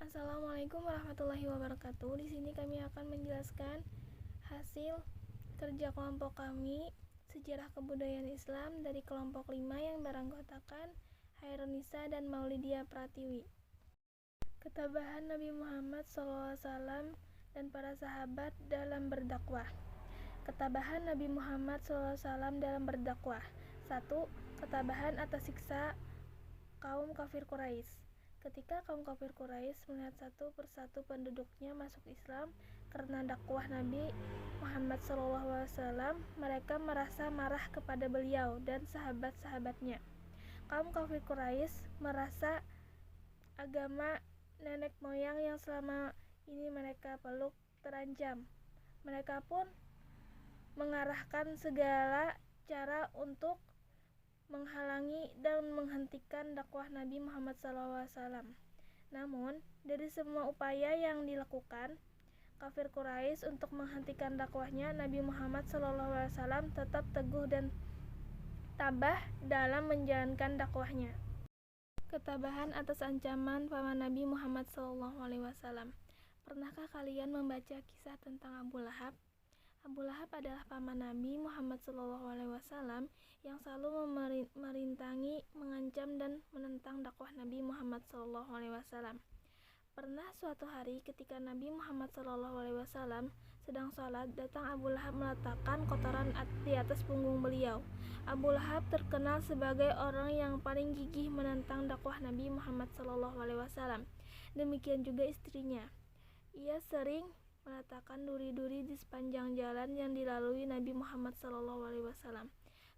Assalamualaikum warahmatullahi wabarakatuh. Di sini kami akan menjelaskan hasil kerja kelompok kami Sejarah Kebudayaan Islam dari kelompok 5 yang beranggotakan Hairunisa dan Maulidia Pratiwi. Ketabahan Nabi Muhammad SAW dan para sahabat dalam berdakwah. Ketabahan Nabi Muhammad SAW dalam berdakwah. 1. Ketabahan atas siksa kaum kafir Quraisy. Ketika kaum kafir Quraisy melihat satu persatu penduduknya masuk Islam karena dakwah Nabi Muhammad SAW, mereka merasa marah kepada beliau dan sahabat-sahabatnya. Kaum kafir Quraisy merasa agama nenek moyang yang selama ini mereka peluk terancam. Mereka pun mengarahkan segala cara untuk menghalangi dan menghentikan dakwah Nabi Muhammad SAW. Namun, dari semua upaya yang dilakukan kafir Quraisy untuk menghentikan dakwahnya, Nabi Muhammad SAW tetap teguh dan tabah dalam menjalankan dakwahnya. Ketabahan atas ancaman paman Nabi Muhammad SAW. Pernahkah kalian membaca kisah tentang Abu Lahab? Abu Lahab adalah paman Nabi Muhammad SAW yang selalu merintangi, mengancam, dan menentang dakwah Nabi Muhammad SAW. Pernah suatu hari ketika Nabi Muhammad SAW sedang sholat, datang Abu Lahab meletakkan kotoran di atas punggung beliau. Abu Lahab terkenal sebagai orang yang paling gigih menentang dakwah Nabi Muhammad SAW. Demikian juga istrinya. Ia sering meletakkan duri-duri di sepanjang jalan yang dilalui Nabi Muhammad SAW.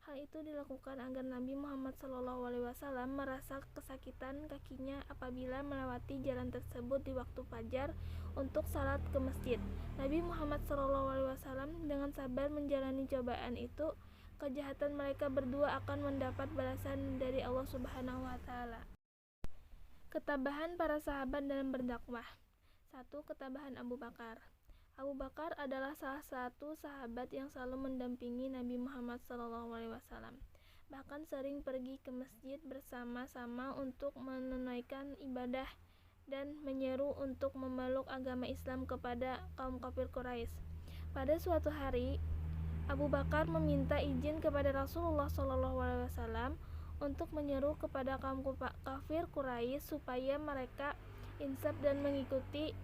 Hal itu dilakukan agar Nabi Muhammad SAW merasa kesakitan kakinya apabila melewati jalan tersebut di waktu fajar untuk salat ke masjid. Nabi Muhammad SAW dengan sabar menjalani cobaan itu. Kejahatan mereka berdua akan mendapat balasan dari Allah Subhanahu wa Ta'ala. Ketabahan para sahabat dalam berdakwah. 1. Ketabahan Abu Bakar. Abu Bakar adalah salah satu sahabat yang selalu mendampingi Nabi Muhammad SAW. Bahkan sering pergi ke masjid bersama-sama untuk menunaikan ibadah dan menyeru untuk memeluk agama Islam kepada kaum kafir Quraisy. Pada suatu hari, Abu Bakar meminta izin kepada Rasulullah SAW untuk menyeru kepada kaum kafir Quraisy supaya mereka insaf dan mengikuti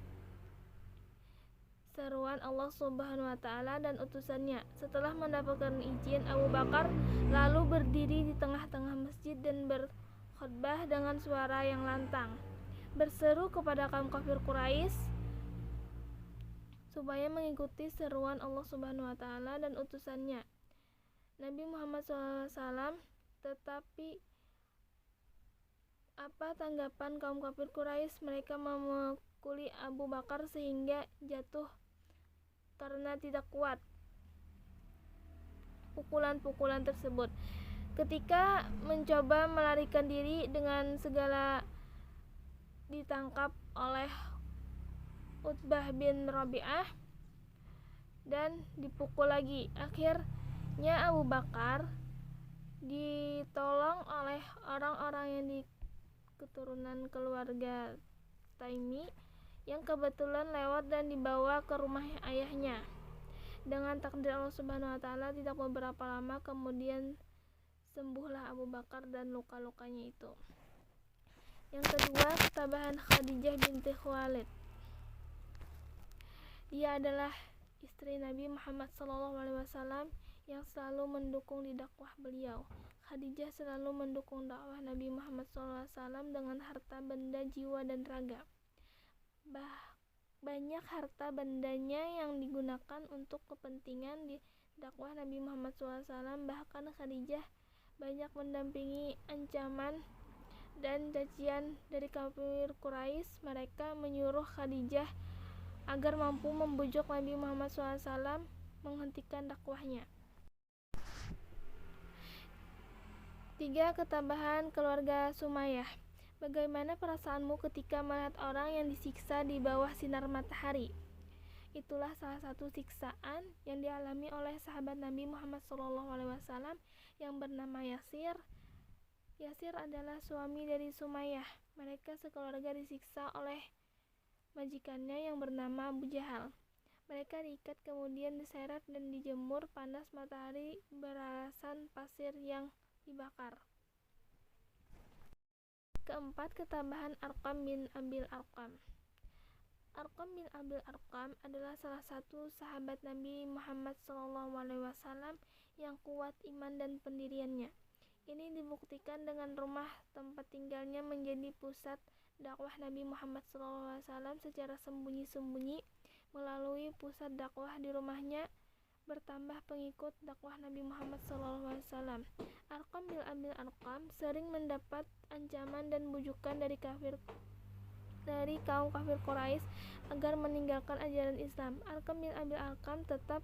seruan Allah Subhanahu wa Ta'ala dan utusannya. Setelah mendapatkan izin, Abu Bakar lalu berdiri di tengah-tengah masjid dan berkhutbah dengan suara yang lantang, berseru kepada kaum kafir Quraisy supaya mengikuti seruan Allah Subhanahu wa Ta'ala dan utusannya. Nabi Muhammad SAW tetapi apa tanggapan kaum kafir Quraisy? Mereka memukuli Abu Bakar sehingga jatuh karena tidak kuat pukulan-pukulan tersebut. Ketika mencoba melarikan diri, dengan segala ditangkap oleh Utbah bin Rabi'ah dan dipukul lagi. Akhirnya Abu Bakar ditolong oleh orang-orang yang di keturunan keluarga Taimi yang kebetulan lewat dan dibawa ke rumah ayahnya. Dengan takdir Allah Subhanahu wa Ta'ala, tidak beberapa lama kemudian sembuhlah Abu Bakar dan luka-lukanya itu. Yang kedua, ketabahan Khadijah binti Khuwailid. Dia adalah istri Nabi Muhammad SAW yang selalu mendukung di dakwah beliau. Khadijah selalu mendukung dakwah Nabi Muhammad SAW dengan harta benda, jiwa, dan raga. Banyak harta bendanya yang digunakan untuk kepentingan di dakwah Nabi Muhammad SAW. Bahkan Khadijah banyak mendampingi ancaman dan cacian dari kafir Quraisy. Mereka menyuruh Khadijah agar mampu membujuk Nabi Muhammad SAW menghentikan dakwahnya. 3. Ketabahan keluarga Sumayyah. Bagaimana perasaanmu ketika melihat orang yang disiksa di bawah sinar matahari? Itulah salah satu siksaan yang dialami oleh sahabat Nabi Muhammad SAW yang bernama Yasir. Yasir adalah suami dari Sumayyah. Mereka sekeluarga disiksa oleh majikannya yang bernama Abu Jahal. Mereka diikat kemudian diseret dan dijemur panas matahari beralasan pasir yang dibakar. Keempat, ketabahan Arqam bin Abil Arqam. Arqam bin Abil Arqam adalah salah satu sahabat Nabi Muhammad SAW yang kuat iman dan pendiriannya. Ini dibuktikan dengan rumah tempat tinggalnya menjadi pusat dakwah Nabi Muhammad SAW secara sembunyi-sembunyi. Melalui pusat dakwah di rumahnya, bertambah pengikut dakwah Nabi Muhammad SAW. Arqam bin Abil Arqam sering mendapat ancaman dan bujukan dari kaum kafir Quraisy agar meninggalkan ajaran Islam. Arqam bin Abil Arqam tetap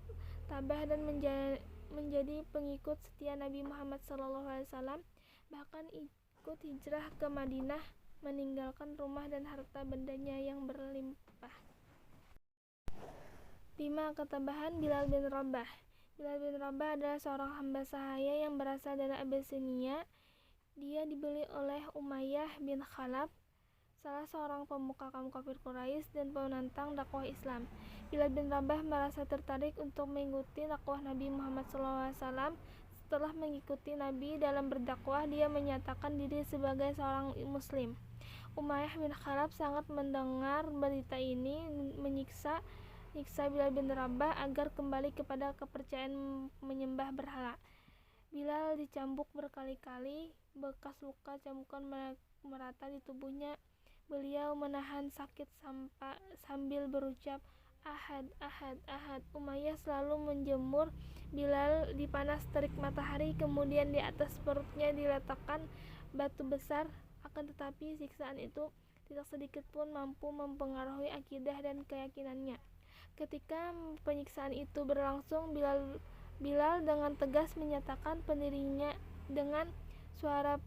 tabah dan menjadi pengikut setia Nabi Muhammad SAW, bahkan ikut hijrah ke Madinah, meninggalkan rumah dan harta bendanya yang berlimpah. 5. Ketabahan Bilal bin Rabah. Bilal bin Rabah adalah seorang hamba sahaya yang berasal dari Abyssinia. Dia dibeli oleh Umayyah bin Khalaf, salah seorang pemuka kaum kafir Quraisy dan penantang dakwah Islam. Bilal bin Rabah merasa tertarik untuk mengikuti dakwah Nabi Muhammad SAW. Setelah mengikuti Nabi dalam berdakwah, dia menyatakan diri sebagai seorang muslim. Umayyah bin Khalaf sangat mendengar berita ini, menyiksa Bilal bin Rabah agar kembali kepada kepercayaan menyembah berhala. Bilal dicambuk berkali-kali, bekas luka cambukan merata di tubuhnya. Beliau menahan sakit sambil berucap, "Ahad, ahad, ahad." Umayyah selalu menjemur Bilal di panas terik matahari, kemudian di atas perutnya diletakkan batu besar. Akan tetapi siksaan itu tidak sedikit pun mampu mempengaruhi akidah dan keyakinannya. Ketika penyiksaan itu berlangsung, Bilal dengan tegas menyatakan pendirinya dengan suara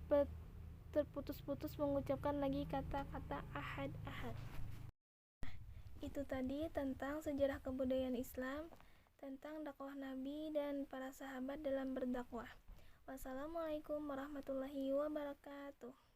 terputus-putus mengucapkan lagi kata-kata ahad, ahad. Itu tadi tentang sejarah kebudayaan Islam, tentang dakwah Nabi dan para sahabat dalam berdakwah. Wassalamualaikum warahmatullahi wabarakatuh.